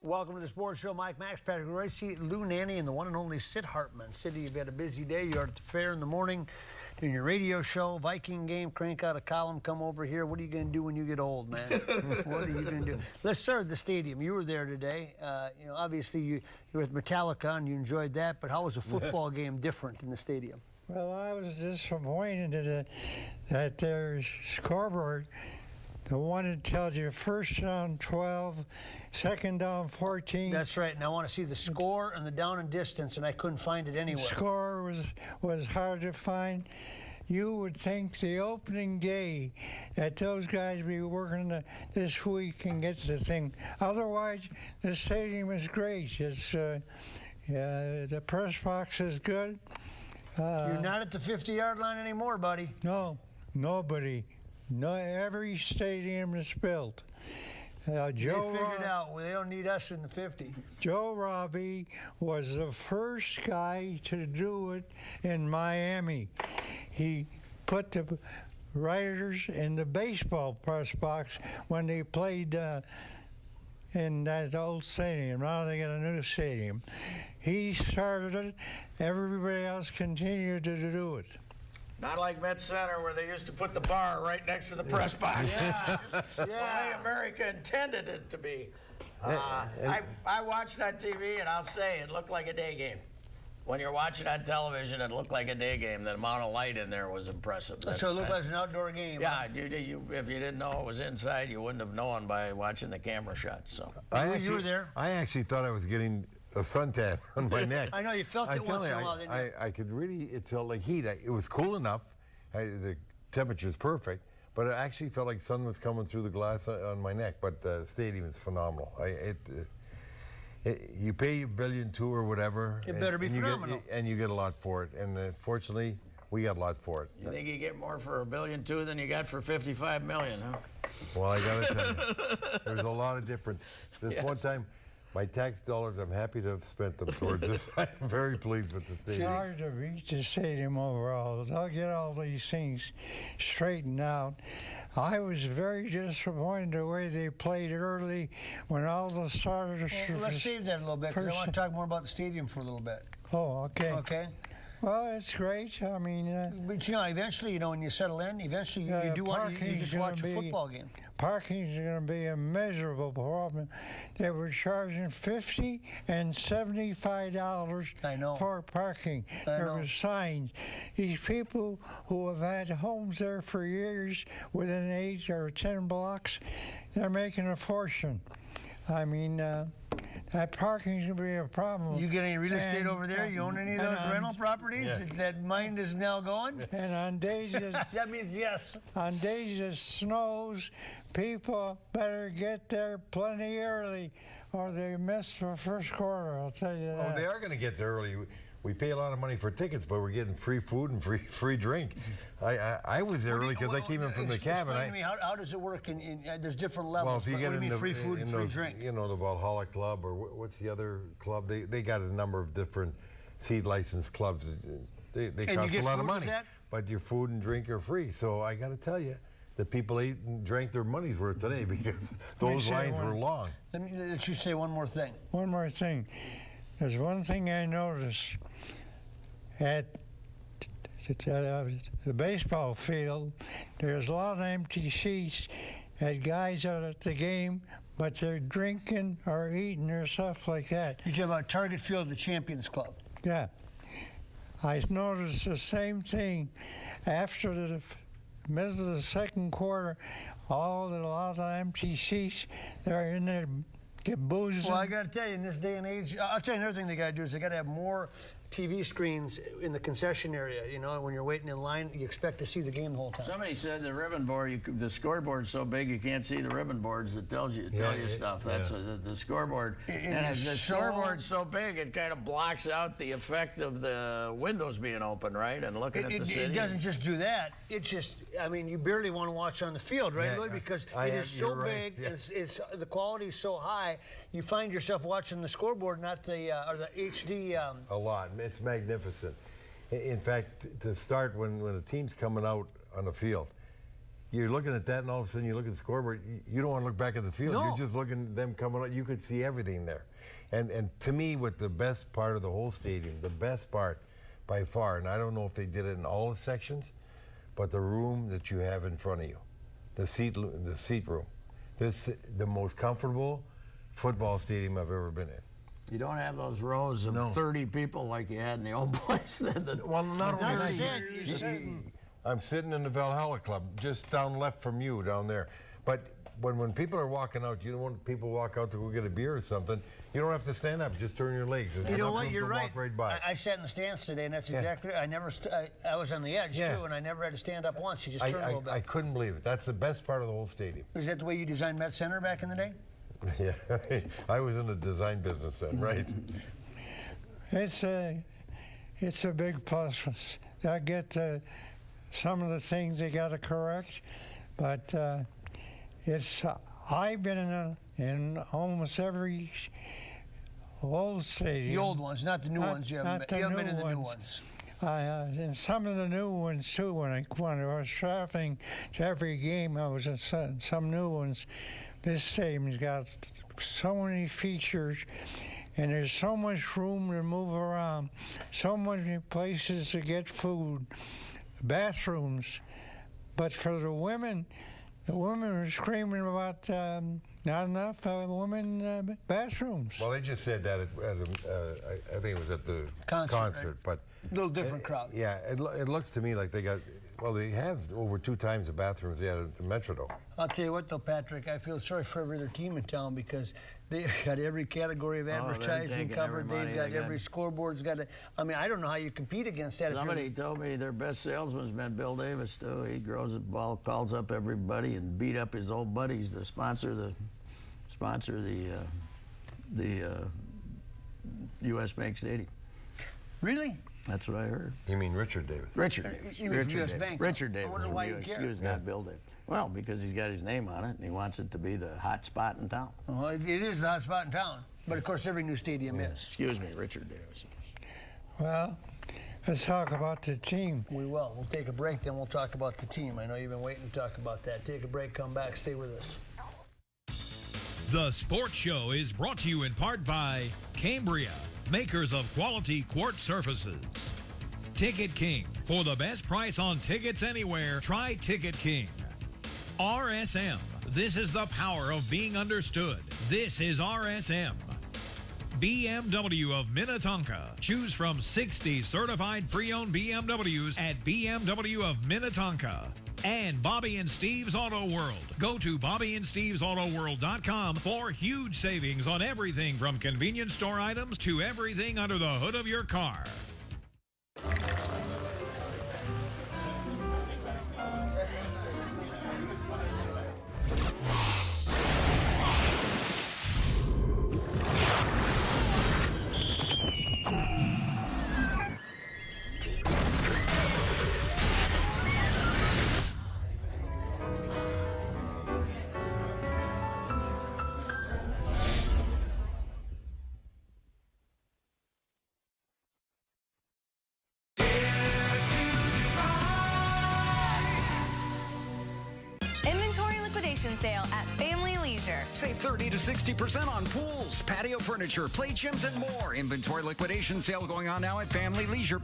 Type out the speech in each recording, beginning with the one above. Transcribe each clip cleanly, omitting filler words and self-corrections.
Welcome to the Sports Show. Mike Max, Patrick Royce, Lou Nanny, and the one and only Sid Hartman. Sid, you've had a busy day. You're at the fair in the morning, doing your radio show, Viking game, crank out a column, come over here. What are you going to do when you get old, man? What are you going to do? Let's start at the stadium. You were there today. Obviously you were at Metallica and you enjoyed that, but how was a football game different in the stadium? Well, I was disappointed that their scoreboard, the one that tells you first down 12, second down 14. That's right, and I want to see the score and the down and distance, and I couldn't find it anywhere. The score was hard to find. You would think the opening day that those guys be working this week and get the thing. Otherwise, the stadium is great. It's the press box is good. You're not at the 50-yard line anymore, buddy. No, nobody. No, every stadium is built. They figured out they don't need us in the 50. Joe Robbie was the first guy to do it in Miami. He put the writers in the baseball press box when they played in that old stadium. Now they got a new stadium. He started it. Everybody else continued to do it. Not like Met Center, where they used to put the bar right next to the press box. Yeah. The way America intended it to be. I watched on TV, and I'll say it looked like a day game. When you're watching on television, it looked like a day game. The amount of light in there was impressive. So it looked like an outdoor game. Yeah, if you didn't know it was inside, you wouldn't have known by watching the camera shots. So you were there. I actually thought I was getting a suntan on my neck. I know, you felt it once in a while, didn't you? I could really, it felt like heat. It was cool enough. The temperature's perfect, but it actually felt like sun was coming through the glass on my neck. But the stadium is phenomenal. You pay $1.2 billion or whatever. It better be phenomenal. And you get a lot for it. And fortunately, we got a lot for it. You think you get more for $1.2 billion than you got for $55 million, huh? Well, I got to tell you, there's a lot of difference. This one time, my tax dollars, I'm happy to have spent them towards this. I'm very pleased with the stadium. It's hard to beat the stadium overall. They'll get all these things straightened out. I was very disappointed the way they played early when all the starters... Let's save that a little bit, because I want to talk more about the stadium for a little bit. Oh, okay. Okay. Well, it's great. I mean... but, eventually, when you settle in, eventually you do what you just watch a football game. Parking is going to be a miserable problem. They were charging $50 and $75 for parking. There were signs. These people who have had homes there for years, within 8 or 10 blocks, they're making a fortune. I mean, that parking is going to be a problem. You get any real estate over there? You own any of those rental properties that mine is now going? And on days that means yes. On days it snows, people better get there plenty early, or they miss the first quarter. I'll tell you that. Oh, they are going to get there early. We pay a lot of money for tickets, but we're getting free food and free drink. I was there early because I came in from the cabin. Explain to me, how does it work? There's different levels. Well, if you get in free food and free drink? The Valhalla Club, or what's the other club? They got a number of different seed licensed clubs. They cost a lot of money, but your food and drink are free. So I got to tell you, the people ate and drank their money's worth today because those lines were long. Let you say one more thing. One more thing. There's one thing I noticed at the baseball field. There's a lot of empty seats at guys out at the game, but they're drinking or eating or stuff like that. You're talking about Target Field, the Champions Club. Yeah. I noticed the same thing after the middle of the second quarter. A lot of empty seats. They're in there boozing. Well, I got to tell you, in this day and age, I'll tell you another thing they got to do is they got to have more TV screens in the concession area. When you're waiting in line, you expect to see the game the whole time. Somebody said the ribbon board, the scoreboard's so big you can't see the ribbon boards that tell you stuff. That's the scoreboard. And the scoreboard's so big, it kind of blocks out the effect of the windows being open, right? And looking at the city. It doesn't just do that. It just, you barely want to watch on the field, right, Louis? Because it is so big, it's the quality is so high, you find yourself watching the scoreboard, not the HD. A lot. It's magnificent. In fact, to start, when a team's coming out on the field, you're looking at that, and all of a sudden you look at the scoreboard. You don't want to look back at the field. No. You're just looking at them coming out. You could see everything there. And to me, what the best part of the whole stadium, the best part by far, and I don't know if they did it in all the sections, but the room that you have in front of you, the seat room, the most comfortable football stadium I've ever been in. You don't have those rows of 30 people like you had in the old place. Well, not only that, I'm sitting in the Valhalla Club, just down left from you down there. But when people are walking out, you don't want people walk out to go get a beer or something. You don't have to stand up. Just turn your legs. There's You know enough what? room You're to right. Walk right by. I sat in the stands today, and that's exactly. I never. I was on the edge too, and I never had to stand up once. You just turn a little bit. I couldn't believe it. That's the best part of the whole stadium. Is that the way you designed Met Center back in the day? Yeah, I was in the design business then, right? It's a big plus. I get some of the things they got to correct, but I've been in almost every old stadium. The old ones, not the new ones. You haven't been in the new ones. And some of the new ones too. When I was traveling to every game, I was in some new ones. This stadium's got so many features, and there's so much room to move around, so many places to get food, bathrooms. But for the women were screaming about not enough women bathrooms. Well, they just said that I think it was at the concert, right? But A little different crowd. Yeah, it looks to me like they got. Well, they have over 2 times the bathrooms they had at the Metrodome. I'll tell you what, though, Patrick, I feel sorry for every other team in town because they got every category of advertising covered. They've got every scoreboard's got it. I mean, I don't know how you compete against that. Somebody told me their best salesman's been Bill Davis, too. He grows the ball, calls up everybody, and beat up his old buddies to sponsor the U.S. Bank Stadium. Really? That's what I heard. You mean Richard Davis? Richard Davis. You mean from US Bank? Richard Davis. I wonder why you care. Excuse me, not Bill Davis. Well, because he's got his name on it, and he wants it to be the hot spot in town. Well, it is the hot spot in town. But, of course, every new stadium is. Excuse me, Richard Davis. Well, let's talk about the team. We will. We'll take a break, then we'll talk about the team. I know you've been waiting to talk about that. Take a break, come back, stay with us. The Sports Show is brought to you in part by Cambria, makers of quality quartz surfaces. Ticket King. For the best price on tickets anywhere, try Ticket King. RSM. This is the power of being understood. This is RSM. BMW of Minnetonka. Choose from 60 certified pre-owned BMWs at BMW of Minnetonka. And Bobby and Steve's Auto World. Go to BobbyandSteve'sAutoWorld.com for huge savings on everything from convenience store items to everything under the hood of your car. Sale at Family Leisure. Save 30 to 60% on pools, patio furniture, play gyms, and more. Inventory liquidation sale going on now at Family Leisure.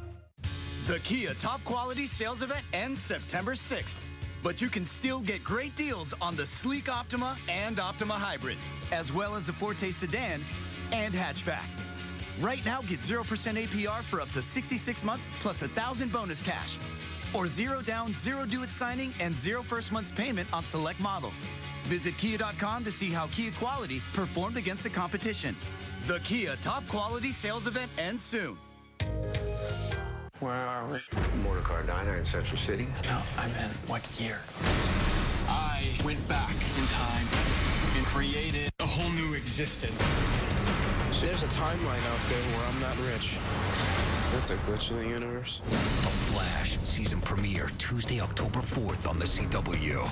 The Kia Top Quality Sales Event ends September 6th. But you can still get great deals on the sleek Optima and Optima Hybrid, as well as the Forte Sedan and Hatchback. Right now, get 0% APR for up to 66 months plus $1,000 bonus cash. Or 0 down, 0 due at signing, and 0 first month's payment on select models. Visit Kia.com to see how Kia Quality performed against the competition. The Kia Top Quality Sales Event ends soon. Where are we? Motor Car Diner in Central City. No, I meant what year? I went back in time and created a whole new existence. So there's a timeline out there where I'm not rich. That's a glitch in the universe. The Flash season premiere Tuesday, October 4th on the CW.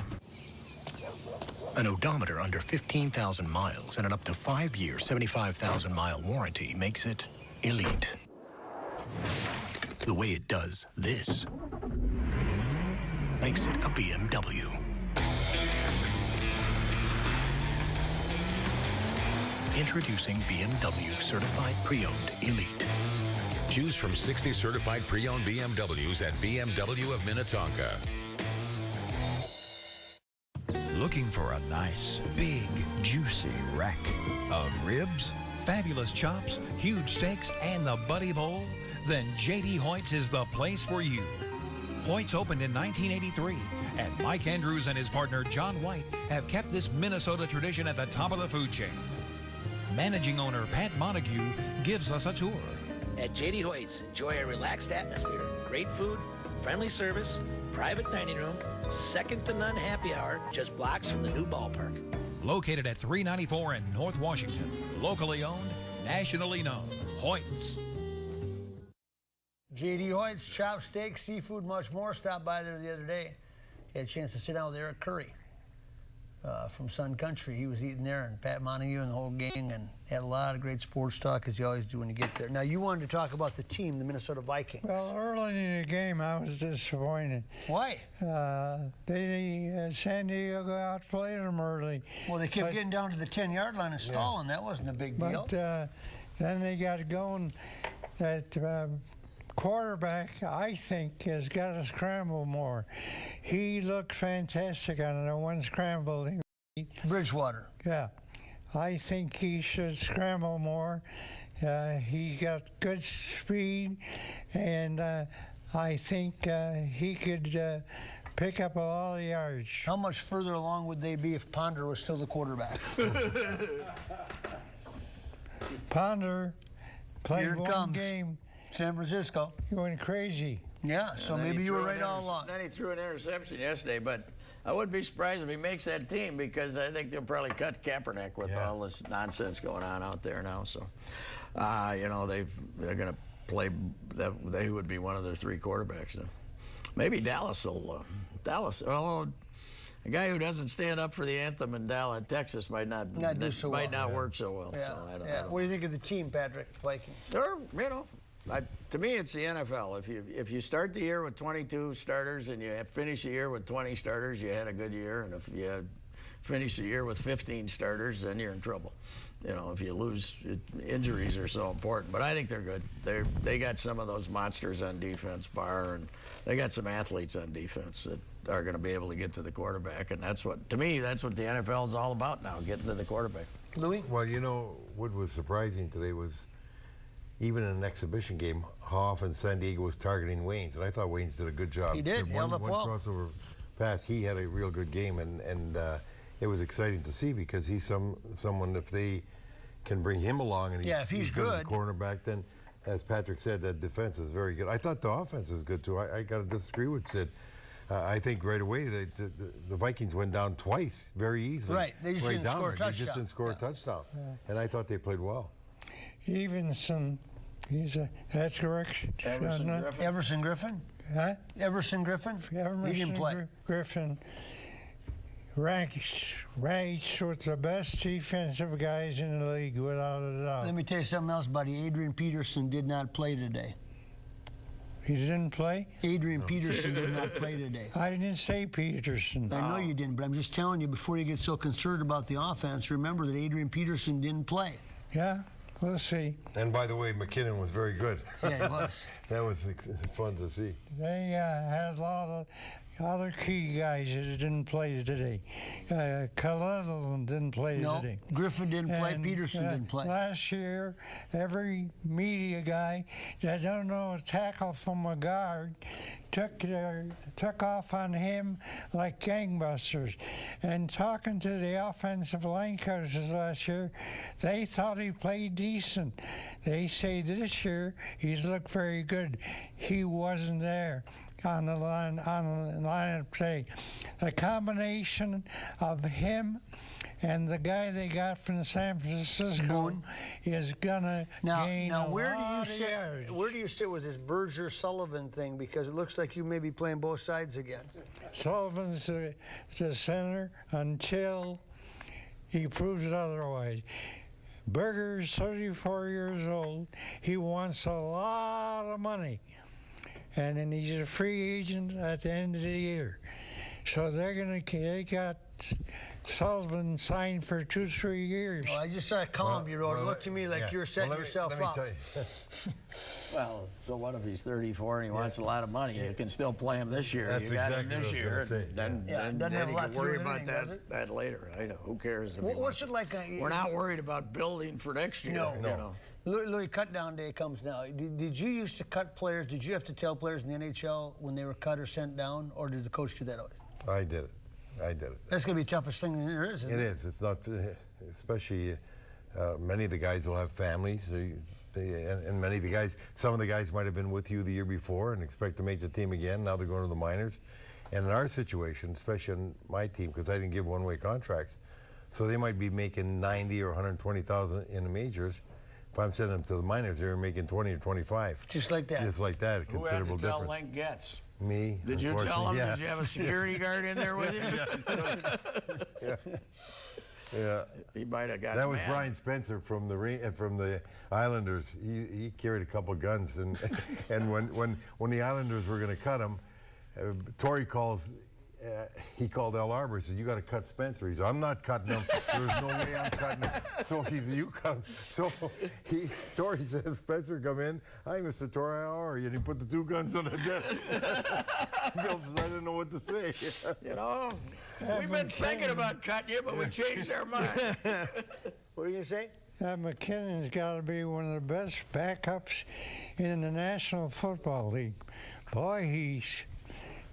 An odometer under 15,000 miles and an up to 5-year, 75,000-mile warranty makes it elite. The way it does this makes it a BMW. Introducing BMW Certified Pre-Owned Elite. Choose from 60 certified pre-owned BMWs at BMW of Minnetonka. Looking for a nice, big, juicy rack of ribs? Fabulous chops, huge steaks, and the Buddy Bowl? Then J.D. Hoyt's is the place for you. Hoyt's opened in 1983, and Mike Andrews and his partner John White have kept this Minnesota tradition at the top of the food chain. Managing owner Pat Montague gives us a tour. At J.D. Hoyt's, enjoy a relaxed atmosphere, great food, friendly service, private dining room, second to none happy hour, just blocks from the new ballpark. Located at 394 in North Washington. Locally owned, nationally known. Hoyt's. J.D. Hoyt's, chop steak, seafood, much more. Stopped by there the other day. Had a chance to sit down with Eric Curry from Sun Country. He was eating there, and Pat Montague and the whole gang, and had a lot of great sports talk, as you always do when you get there. Now, you wanted to talk about the team, the Minnesota Vikings. Well, early in the game, I was disappointed. Why? San Diego outplayed them early. Well, they kept getting down to the 10-yard line and stalling. Yeah. That wasn't a big deal. But then they got going. That quarterback, I think, has got to scramble more. He looked fantastic on the one scramble. Bridgewater. Yeah. I think he should scramble more. He got good speed, and I think he could pick up a lot of yards. How much further along would they be if Ponder was still the quarterback? Ponder played one game. San Francisco. He went crazy. Yeah, so maybe you were right all along. Then he threw an interception yesterday, but I wouldn't be surprised if he makes that team, because I think they'll probably cut Kaepernick with all this nonsense going on out there now. So, they're going to play. They would be one of their three quarterbacks now. Maybe Dallas will. Although a guy who doesn't stand up for the anthem in Dallas, Texas, might not work so well. Yeah. So I don't What do you think of the team, Patrick? Vikings. To me, it's the NFL. If you start the year with 22 starters and you finish the year with 20 starters, you had a good year. And if you finish the year with 15 starters, then you're in trouble. If you lose, injuries are so important. But I think they're good. They got some of those monsters on defense, Barr, and they got some athletes on defense that are going to be able to get to the quarterback. And that's what the NFL is all about now, getting to the quarterback. Louis? Well, what was surprising today was, even in an exhibition game, how often San Diego was targeting Waynes, and I thought Waynes did a good job. He did. Held up well. One crossover pass, he had a real good game, and it was exciting to see, because he's someone, if they can bring him along, and he's good at cornerback, then, as Patrick said, that defense is very good. I thought the offense was good too. I got to disagree with Sid. I think right away the Vikings went down twice very easily. Right, they just didn't score a touchdown. They just didn't score a touchdown, and I thought they played well. Evenson. That's correct. Everson Griffin? Huh? Everson Griffin? He didn't play. Griffin ranks with the best defensive guys in the league, without a doubt. Let me tell you something else, buddy. Adrian Peterson did not play today. He didn't play? Adrian Peterson did not play today. I didn't say Peterson. I know you didn't, but I'm just telling you, before you get so concerned about the offense, remember that Adrian Peterson didn't play. Yeah? We'll see. And by the way, McKinnon was very good. Yeah, he was. That was fun to see. They had a lot of other key guys that didn't play today. Khalil didn't play today. Griffin didn't play. Peterson didn't play. Last year, every media guy that don't know a tackle from a guard took off on him like gangbusters. And talking to the offensive line coaches last year, they thought he played decent. They say this year he's looked very good. He wasn't there on the lineup today. The combination of him and the guy they got from San Francisco is gonna gain a lot of yards. Where do you sit with this Berger-Sullivan thing? Because it looks like you may be playing both sides again. Sullivan's the center until he proves it otherwise. Berger's 34 years old. He wants a lot of money. And then he's a free agent at the end of the year. So they got Sullivan signed for 2-3 years. Oh, I just saw a column you wrote. It looked to me like you were setting yourself up. Well, so what if he's 34 and he wants a lot of money? You can still play him this year. That's you got exactly him this what I was year. gonna say. Then have a you lot can to do worry with about anything, does it? that later. I know. Who cares? If he What's wants it like? We're not worried about building for next year. No. You know. Louis, cut down day comes now. Did you used to cut players? Did you have to tell players in the NHL when they were cut or sent down, or did the coach do that always? I did it. That's going to be the toughest thing there is, isn't it? It is. It's not, especially many of the guys will have families, and many of the guys, some of the guys might have been with you the year before and expect to make the team again. Now they're going to the minors. And in our situation, especially on my team, because I didn't give one-way contracts, so they might be making 90 or 120,000 in the majors. If I'm sending them to the minors, they were making 20 or 25. Just like that. Just like that. A considerable Who had to tell difference. Link Getz? Me. Did you tell him? Yeah. Did you have a security guard in there with you? Yeah. He might have got That was mad. Brian Spencer from the Islanders. He carried a couple guns, and when the Islanders were going to cut him, Torrey calls. He called Al Arbor. He said, "You got to cut Spencer." He said, "I'm not cutting him. There's no way I'm cutting him." So he said, "You cut him." So Torrey says, "Spencer, come in. Hi, Mr. Torrey, how are you?" And he put the two guns on the desk. Bill says, "I didn't know what to say." You know, we've been thinking about cutting you, but we changed our mind. What are you going to say? McKinnon's got to be one of the best backups in the National Football League. Boy,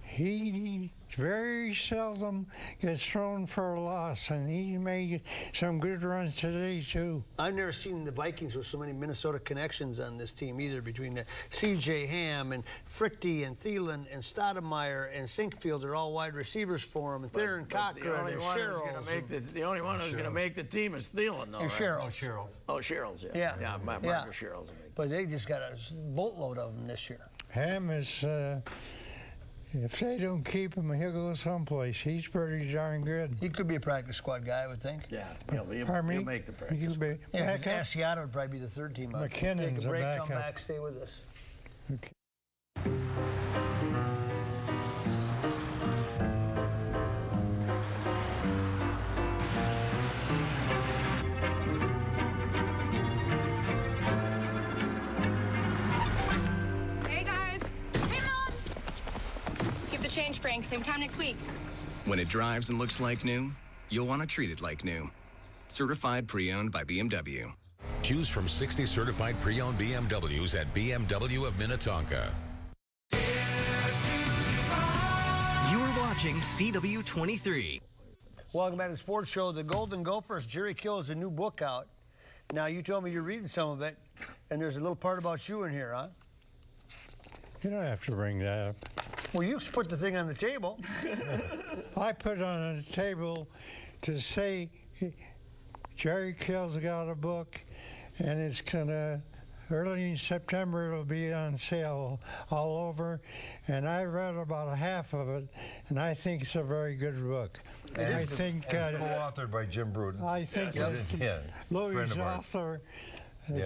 he very seldom gets thrown for a loss, and he made some good runs today, too. I've never seen the Vikings with so many Minnesota connections on this team either, between the C.J. Ham and Frichte and Thielen and Stoudemire and Sinkfield are all wide receivers for him, and Theron Cochran and Sherrills. The only one who's going to make the team is Thielen, though, and right? Sherrills. Oh, Sherrills, yeah. Yeah. Marcus Sherrills. But they just got a boatload of them this year. Ham is... if they don't keep him, he'll go someplace. He's pretty darn good. He could be a practice squad guy, I would think. Yeah, he'll make the practice. Asiata would probably be the third team. McKinnon's take a break, a come backup. back, stay with us. Okay. Change, Frank. Same time next week. When it drives and looks like new, you'll want to treat it like new. Certified pre-owned by BMW. Choose from 60 certified pre-owned BMWs at BMW of Minnetonka. You're watching CW-23. Welcome back to the Sports Show. The Golden Gophers, Jerry Kill has a new book out. Now, you told me you're reading some of it, and there's a little part about you in here, huh? You don't have to bring that up. Well, you put the thing on the table. I put it on the table to say Jerry Kill's got a book, and it's gonna, early in September, it'll be on sale all over. And I read about a half of it, and I think it's a very good book. I think it's co-authored by Jim Bruton. I think Louis' author,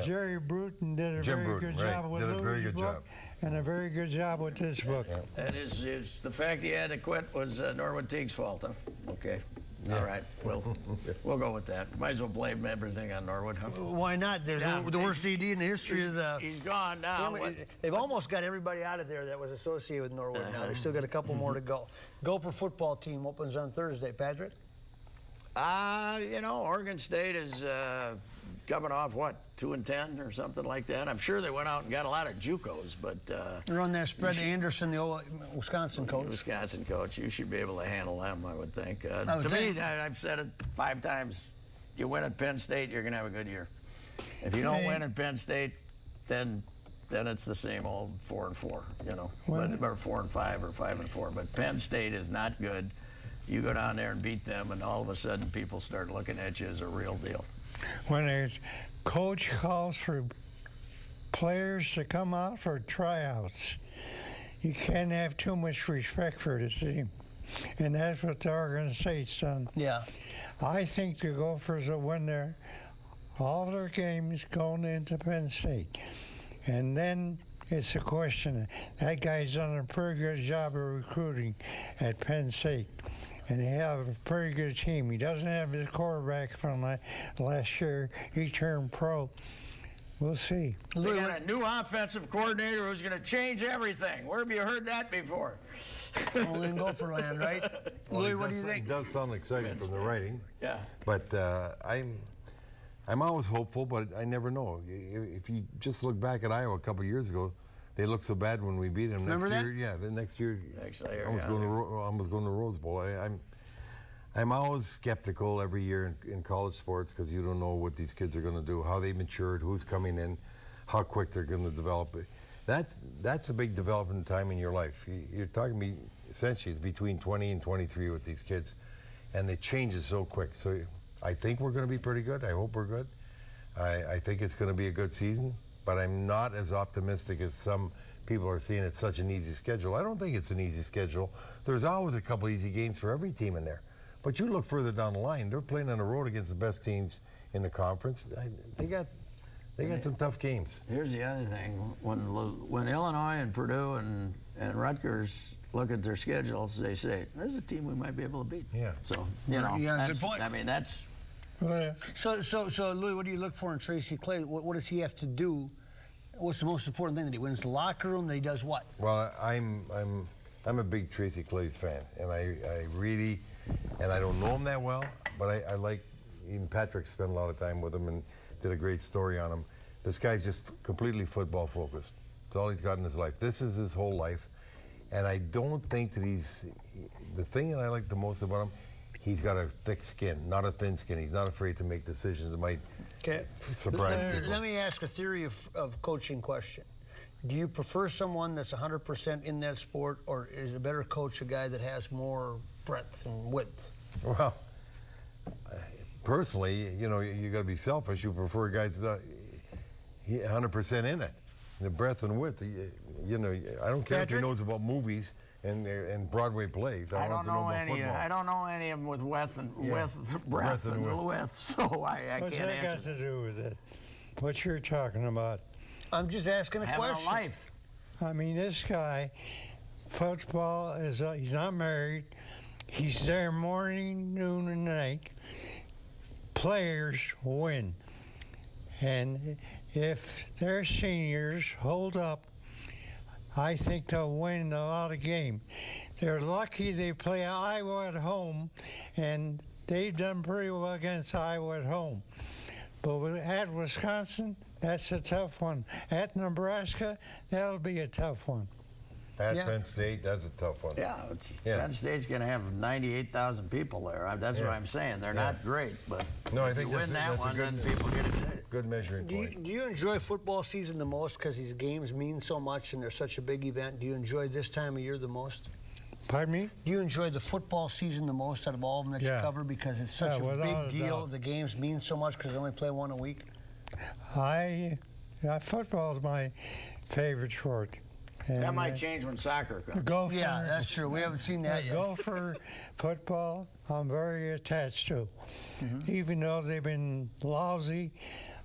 Jerry Bruton, did a very good job with Louis' book. And a very good job with this book. And is the fact he had to quit was Norwood Teague's fault, huh? Okay. Yeah. All right. We'll go with that. Might as well blame everything on Norwood, huh? Why not? There's the worst AD in the history of the... He's gone now. They've almost got everybody out of there that was associated with Norwood now. They still got a couple more to go. Gopher football team opens on Thursday. Patrick? Oregon State is coming off, 2-10 or something like that. I'm sure they went out and got a lot of JUCOs, but... Run that spread to Anderson, the old Wisconsin coach. Wisconsin coach. You should be able to handle them, I would think. To me, I've said it 5 times. You win at Penn State, you're going to have a good year. If you don't win at Penn State, then it's the same old 4-4, or 4-5 or 5-4. But Penn State is not good. You go down there and beat them, and all of a sudden people start looking at you as a real deal. When a coach calls for players to come out for tryouts, you can't have too much respect for the team. And that's what the Oregon State's done. Yeah. I think the Gophers will win all their games going into Penn State. And then it's a question. That guy's done a pretty good job of recruiting at Penn State. and they have a pretty good team. He doesn't have his quarterback from last year. He turned pro. We'll see. They got a new offensive coordinator who's going to change everything. Where have you heard that before? Only in Gopher land, right? Well, Louis, what do you think? It does sound exciting from the writing. Yeah. But I'm always hopeful, but I never know. If you just look back at Iowa a couple of years ago, they looked so bad when we beat them. Remember next that? year, yeah, the next year, Actually, I was going to Rose Bowl. I'm always skeptical every year in college sports because you don't know what these kids are going to do, how they matured, who's coming in, how quick they're going to develop. That's a big development time in your life. You're talking to me, essentially, it's between 20 and 23 with these kids, and it changes so quick. So I think we're going to be pretty good. I hope we're good. I think it's going to be a good season, but I'm not as optimistic as some people are seeing it's such an easy schedule. I don't think it's an easy schedule. There's always a couple easy games for every team in there. But you look further down the line, they're playing on the road against the best teams in the conference. They got some tough games. Here's the other thing. When Illinois and Purdue and Rutgers look at their schedules, they say, there's a team we might be able to beat. Yeah. So, you know, yeah, good point. I mean, that's... So, Louis, what do you look for in Tracy Clay? What does he have to do? What's the most important thing that he wins the locker room? That he does what? Well, I'm a big Tracy Claeys fan, and I really, and I don't know him that well, but I like. Even Patrick spent a lot of time with him and did a great story on him. This guy's just completely football focused. It's all he's got in his life. This is his whole life, and I don't think that the thing that I like the most about him. He's got a thick skin, not a thin skin. He's not afraid to make decisions that might surprise people. Let me ask a theory of coaching question. Do you prefer someone that's 100% in that sport, or is a better coach a guy that has more breadth and width? Well, personally, you know, you got to be selfish. You prefer guys that 100% in it. The breadth and width. You know, I don't care if he knows about movies and Broadway plays. I don't know about football. I don't know any of them with breadth and width, so I can't answer. What's that got to do with it? What you're talking about? I'm just asking a question. Having a life. I mean, this guy, football he's not married. He's there morning, noon, and night. Players win. And if their seniors hold up, I think they'll win a lot of games. They're lucky they play Iowa at home, and they've done pretty well against Iowa at home. But at Wisconsin, that's a tough one. At Nebraska, that'll be a tough one. At Penn State, that's a tough one. Yeah, Penn State's going to have 98,000 people there. That's what I'm saying. They're not great, but no, I if think you win that one, then people get excited. Good measuring point. Do you enjoy football season the most because these games mean so much and they're such a big event? Do you enjoy this time of year the most? Pardon me? Do you enjoy the football season the most out of all of them that you cover because it's such a big deal? The games mean so much because they only play one a week? Football is my favorite sport. And that might change when soccer comes. Yeah, that's true. We haven't seen that yet. Gopher football, I'm very attached to. Even though they've been lousy,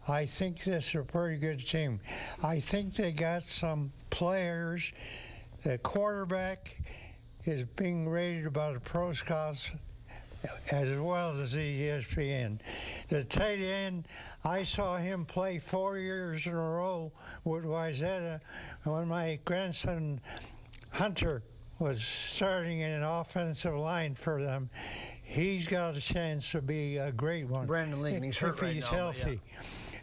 I think this is a pretty good team. I think they got some players. The quarterback is being rated by the pro scouts as well as the ESPN. The tight end, I saw him play 4 years in a row with Wayzata when my grandson Hunter was starting in an offensive line for them. He's got a chance to be a great one. Brandon Lincoln, he's hurt right now. If he's healthy.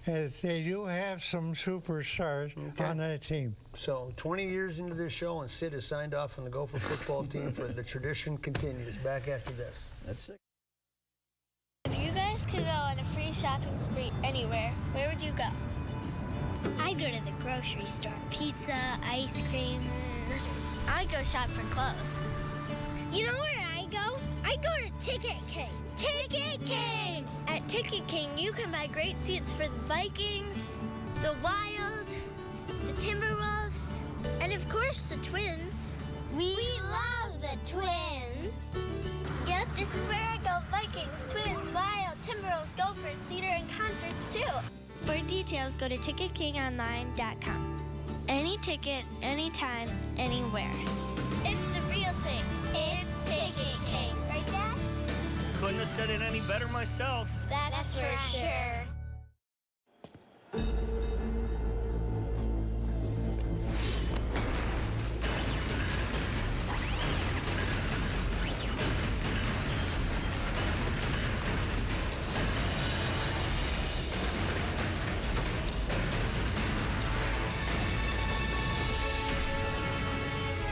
They do have some superstars on that team. So 20 years into this show, and Sid is signed off on the Gopher football team. For the tradition continues. Back after this. That's it. If you guys could go on a free shopping spree anywhere, where would you go? I'd go to the grocery store. Pizza, ice cream. I'd go shop for clothes. You know where I go? I'd go to Ticket King. Ticket King! At Ticket King, you can buy great seats for the Vikings, the Wild, the Timberwolves, and of course the Twins. We love the Twins! Yep, this is where I go. Vikings, Twins, Wild, Timberwolves, Gophers, theater, and concerts too. For details, go to ticketkingonline.com. Any ticket, anytime, anywhere. It's the real thing. It's Ticket King. Right, Dad? have said it any better myself. That's for sure.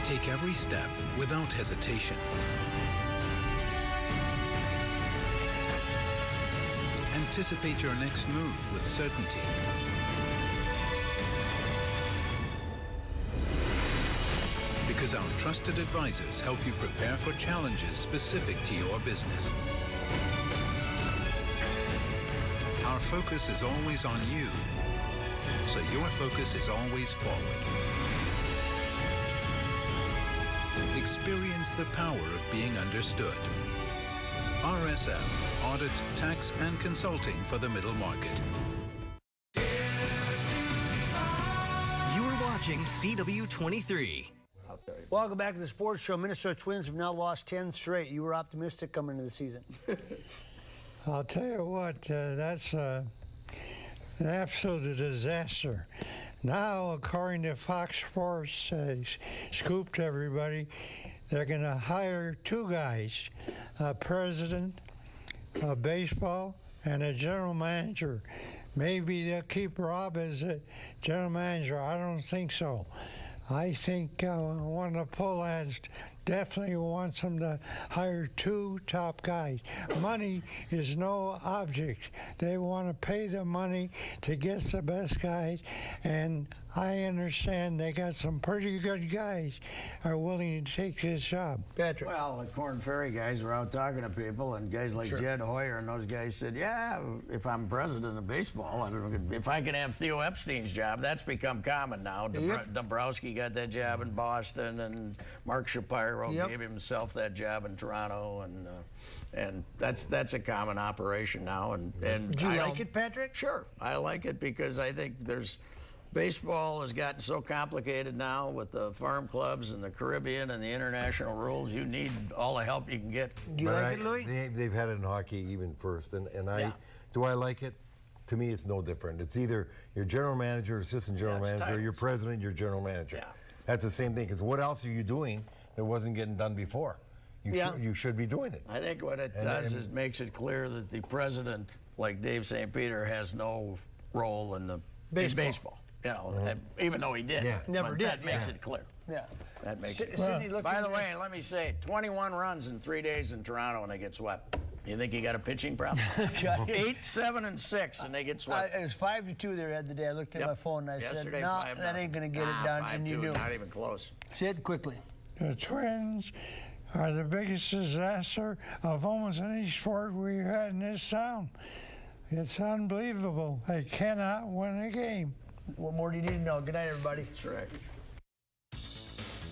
Take every step without hesitation. Anticipate your next move with certainty. Because our trusted advisors help you prepare for challenges specific to your business. Our focus is always on you, so your focus is always forward. Experience the power of being understood. RSM, Audit, Tax, and Consulting for the Middle Market. You're watching CW-23. Welcome back to the sports show. Minnesota Twins have now lost 10 straight. You were optimistic coming into the season. I'll tell you what, that's an absolute disaster. Now, according to Fox Sports, scooped everybody, they're going to hire 2 guys, a president of baseball and a general manager. Maybe they'll keep Rob as a general manager. I don't think so. I think one of the poll ads definitely wants them to hire 2 top guys. Money is no object. They want to pay the money to get the best guys, and I understand they got some pretty good guys are willing to take this job. Patrick. Well, the Corn Ferry guys were out talking to people, and guys like Jed Hoyer and those guys said, yeah, if I'm president of baseball, if I can have Theo Epstein's job, that's become common now. Dombrowski got that job in Boston, and Mark Shapiro gave himself that job in Toronto, and that's a common operation now. And do you like it, Patrick? Sure, I like it because I think baseball has gotten so complicated now with the farm clubs and the Caribbean and the international rules. You need all the help you can get. Do you like it, Louis? They've had it in hockey even first, and do I like it? To me, it's no different. It's either your general manager, assistant general manager, your president, your general manager. Yeah. That's the same thing, because what else are you doing that wasn't getting done before? You should be doing it. I think what it does is makes it clear that the president, like Dave St. Peter, has no role in baseball. You know, even though he did. Never did. That makes it clear. Yeah. That makes it clear. By the way, let me say, 21 runs in 3 days in Toronto and they get swept. You think you got a pitching problem? 8, 7, and 6, and they get swept. It was 5-2 they had the day. I looked at my phone and I said, no, that ain't going to get it done. And you knew. Not even close. Sid, quickly. The Twins are the biggest disaster of almost any sport we've had in this town. It's unbelievable. They cannot win a game. What more do you need to know? Good night, everybody. That's right.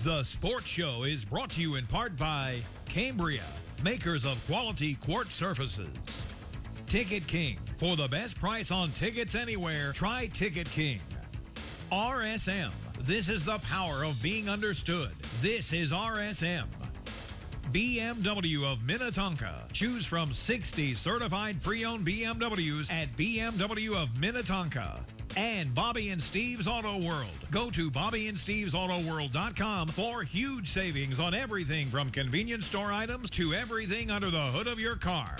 The Sports Show is brought to you in part by Cambria, makers of quality quartz surfaces. Ticket King. For the best price on tickets anywhere, try Ticket King. RSM. This is the power of being understood. This is RSM. BMW of Minnetonka. Choose from 60 certified pre-owned BMWs at BMW of Minnetonka. And Bobby and Steve's Auto World. Go to BobbyandStevesAutoWorld.com for huge savings on everything from convenience store items to everything under the hood of your car.